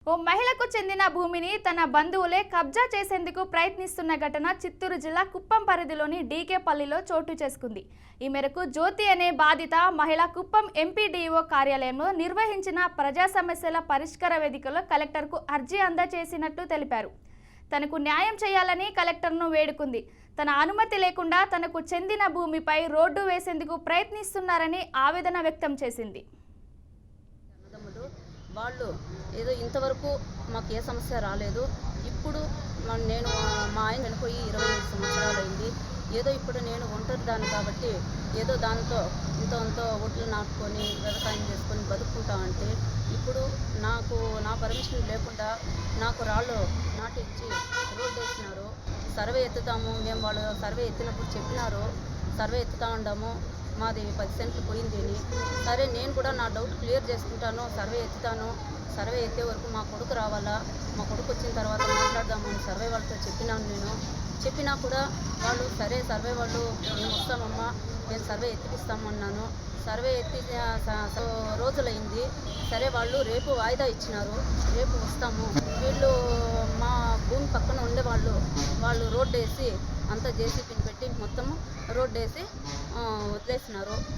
ఓ మహిళకు చెందిన భూమిని తన బంధువులే కబ్జా చేసేందుకు ప్రయత్నిస్తున్న ఘటన చిత్తూరు జిల్లా కుప్పం పరిధిలోని డీకేపల్లిలో చోటు చేసుకుంది. ఈ మేరకు జ్యోతి అనే బాధిత మహిళ కుప్పం ఎంపీడీఓ కార్యాలయంలో నిర్వహించిన ప్రజా సమస్యల పరిష్కార వేదికలో కలెక్టర్కు అర్జీ అందజేసినట్టు తెలిపారు. తనకు న్యాయం చేయాలని కలెక్టర్ను వేడుకుంది. తన అనుమతి లేకుండా తనకు చెందిన భూమిపై రోడ్డు వేసేందుకు ప్రయత్నిస్తున్నారని ఆవేదన వ్యక్తం చేసింది. వాళ్ళు ఏదో ఇంతవరకు మాకు ఏ సమస్య రాలేదు. ఇప్పుడు నేను మా ఆయన చనిపోయి 25 సంవత్సరాలు అయింది. ఏదో ఇప్పుడు నేను ఒంటరి దాన్ని కాబట్టి ఏదో దాంతో ఇంతో ఒట్లు నాటుకొని వ్యవసాయం చేసుకొని బతుకుంటా అంటే ఇప్పుడు నా పర్మిషన్ లేకుండా నాకు రాళ్ళు నాటించి రోడ్డు వేసినారు. సర్వే ఎత్తుతాము మేము, వాళ్ళు సర్వే ఎత్తినప్పుడు చెప్పినారు సర్వే ఎత్తుతా ఉండాము, మాది 10 సెంట్లు పోయింది అని. సరే నేను కూడా నా డౌట్ క్లియర్ చేసుకుంటాను, సర్వే ఎత్తుతాను. సర్వే ఎత్తే వరకు మా కొడుకు రావాలా, మా కొడుకు వచ్చిన తర్వాత మాట్లాడదామని సర్వే వాళ్ళతో చెప్పినాను. నేను చెప్పినా కూడా వాళ్ళు సరే సర్వే వాళ్ళు మేము వస్తామమ్మా, మేము సర్వే ఎత్తిపిస్తామన్నాను. సర్వే ఎత్తి రోజులైంది. సరే వాళ్ళు రేపు వాయిదా ఇచ్చినారు, రేపు వస్తాము. వీళ్ళు మా భూమి పక్కన ఉండేవాళ్ళు వాళ్ళు రోడ్డు వేసి అంతా జేసీబీని పెట్టి మొత్తము రోడ్డు వేసి వదిలేసినారు.